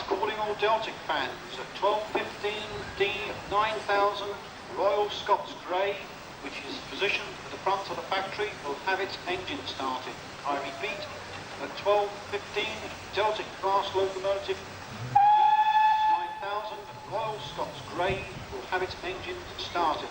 Calling all Deltic fans at 12:15 D 9000 Royal Scots Grey, which is positioned at the front of the factory, will have its engine started. I repeat, at 12:15 Deltic class locomotive D 9000 Royal Scots Grey will have its engine started.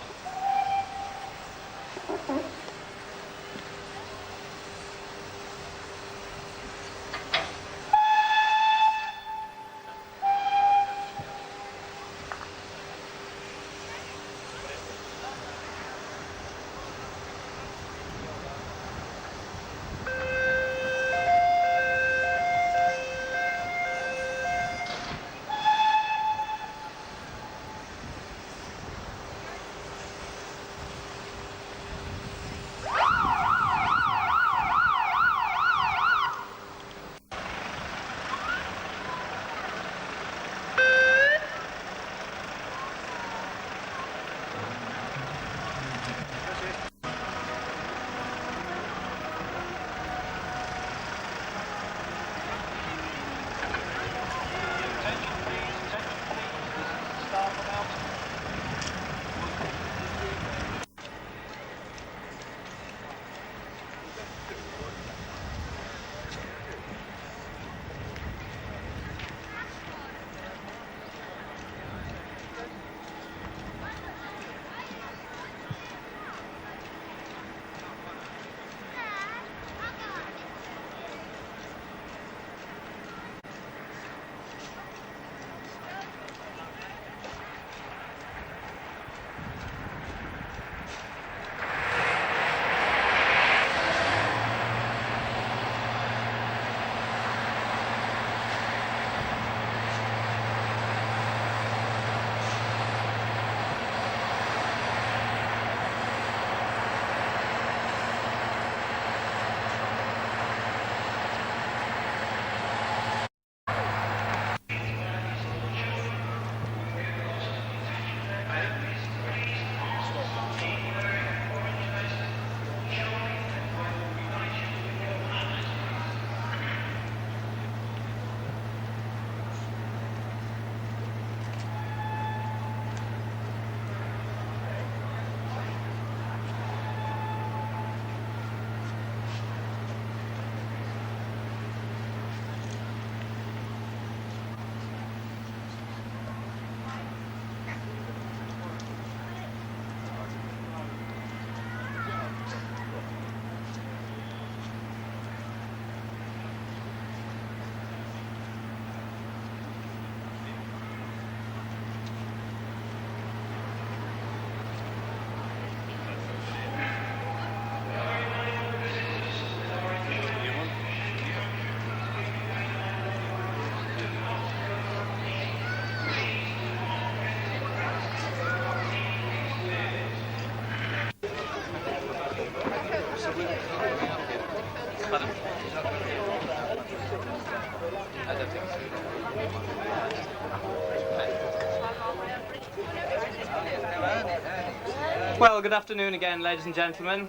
Well, good afternoon again, ladies and gentlemen.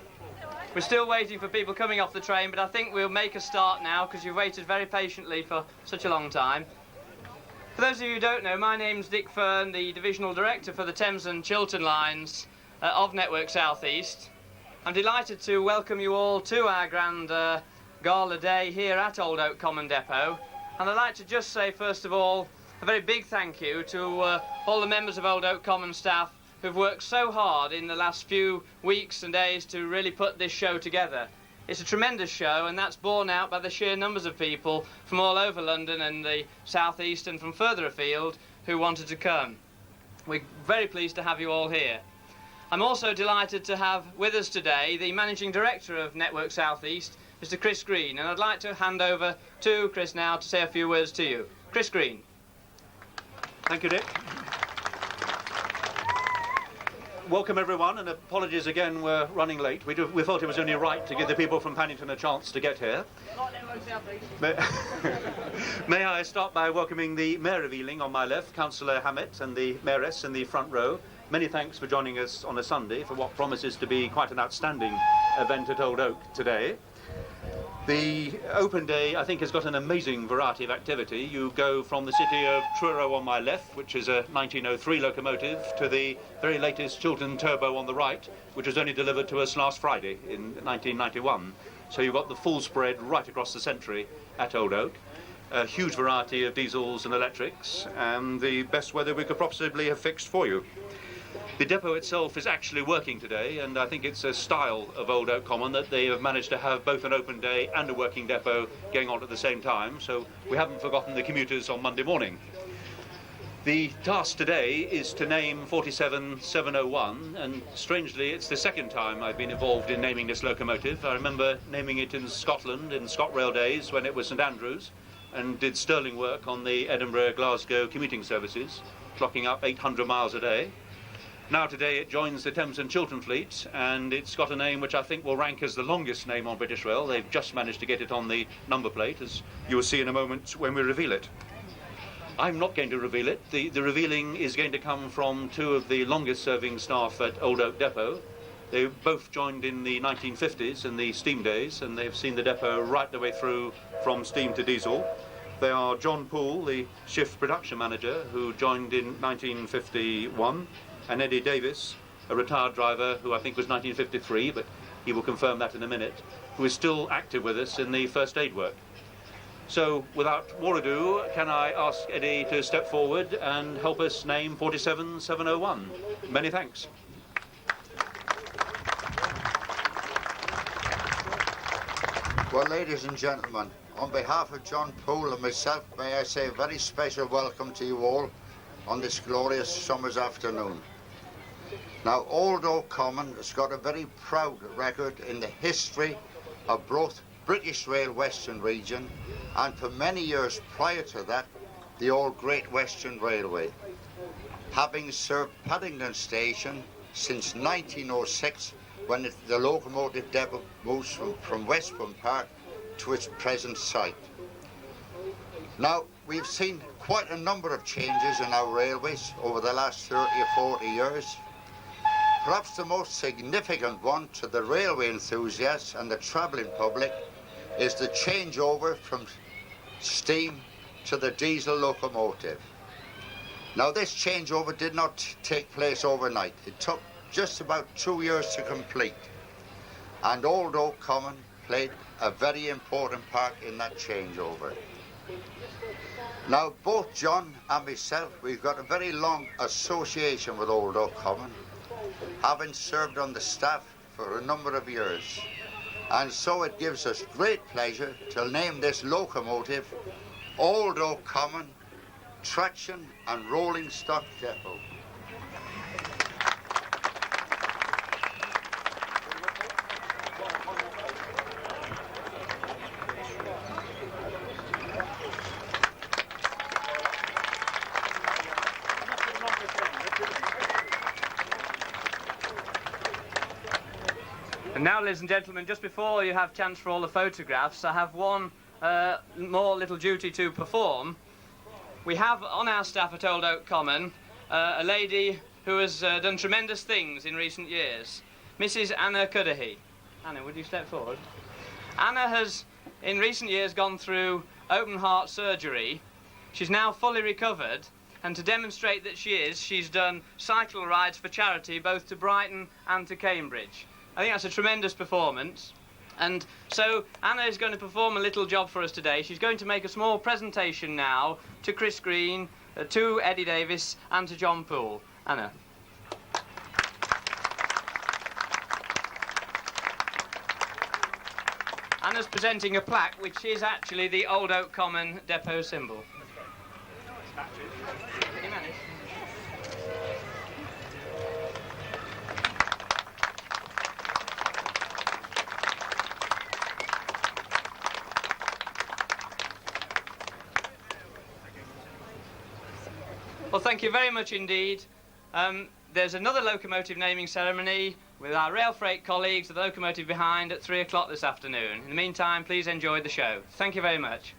We're still waiting for people coming off the train, but I think we'll make a start now because you've waited very patiently for such a long time. For those of you who don't know, my name's Dick Fern, the Divisional Director for the Thames and Chiltern lines of Network South East. I'm delighted to welcome you all to our grand gala day here at Old Oak Common Depot. And I'd like to just say, first of all, a very big thank you to all the members of Old Oak Common staff who've worked so hard in the last few weeks and days to really put this show together. It's a tremendous show, and that's borne out by the sheer numbers of people from all over London and the South East and from further afield who wanted to come. We're very pleased to have you all here. I'm also delighted to have with us today the Managing Director of Network South East, Mr. Chris Green, and I'd like to hand over to Chris now to say a few words to you. Chris Green. Thank you, Dick. Welcome everyone, and apologies again, we're running late. We thought it was only right to give the people from Paddington a chance to get here. May I start by welcoming the Mayor of Ealing on my left, Councillor Hammett, and the Mayoress in the front row. Many thanks for joining us on a Sunday for what promises to be quite an outstanding event at Old Oak today. The open day, I think, has got an amazing variety of activity. You go from the city of Truro on my left, which is a 1903 locomotive, to the very latest Chiltern Turbo on the right, which was only delivered to us last Friday in 1991. So you've got the full spread right across the century at Old Oak. A huge variety of diesels and electrics, and the best weather we could possibly have fixed for you. The depot itself is actually working today, and I think it's a style of Old Oak Common that they have managed to have both an open day and a working depot going on at the same time, so we haven't forgotten the commuters on Monday morning. The task today is to name 47701, and strangely it's the second time I've been involved in naming this locomotive. I remember naming it in Scotland in ScotRail days when it was St Andrews, and did sterling work on the Edinburgh-Glasgow commuting services, clocking up 800 miles a day. Now today it joins the Thames and Chiltern fleet, and it's got a name which I think will rank as the longest name on British Rail. They've just managed to get it on the number plate, as you will see in a moment when we reveal it. I'm not going to reveal it. The revealing is going to come from two of the longest serving staff at Old Oak Depot. They both joined in the 1950s in the steam days, and they've seen the depot right the way through from steam to diesel. They are John Poole, the shift production manager, who joined in 1951, and Eddie Davis, a retired driver who I think was 1953, but he will confirm that in a minute, who is still active with us in the first aid work. So, without more ado, can I ask Eddie to step forward and help us name 47701? Many thanks. Well, ladies and gentlemen, on behalf of John Poole and myself, may I say a very special welcome to you all on this glorious summer's afternoon. Now, Old Oak Common has got a very proud record in the history of both British Rail Western Region and for many years prior to that, the old Great Western Railway, having served Paddington Station since 1906 when the locomotive depot moves from Westbourne Park to its present site. Now, we've seen quite a number of changes in our railways over the last 30 or 40 years. Perhaps the most significant one to the railway enthusiasts and the travelling public is the changeover from steam to the diesel locomotive. Now, this changeover did not take place overnight. It took just about 2 years to complete, and Old Oak Common played a very important part in that changeover. Now, both John and myself, we've got a very long association with Old Oak Common, having served on the staff for a number of years. And so it gives us great pleasure to name this locomotive Old Oak Common Traction and Rolling Stock Depot. And now, ladies and gentlemen, just before you have a chance for all the photographs, I have one more little duty to perform. We have on our staff at Old Oak Common a lady who has done tremendous things in recent years, Mrs. Anna Cudahy. Anna, would you step forward? Anna has, in recent years, gone through open heart surgery. She's now fully recovered, and to demonstrate that she's done cycle rides for charity both to Brighton and to Cambridge. I think that's a tremendous performance. And so Anna is going to perform a little job for us today. She's going to make a small presentation now to Chris Green, to Eddie Davis and to John Poole. Anna. Anna's presenting a plaque which is actually the Old Oak Common depot symbol. Well, thank you very much indeed. There's another locomotive naming ceremony with our rail freight colleagues, the locomotive behind, at 3 o'clock this afternoon. In the meantime, please enjoy the show. Thank you very much.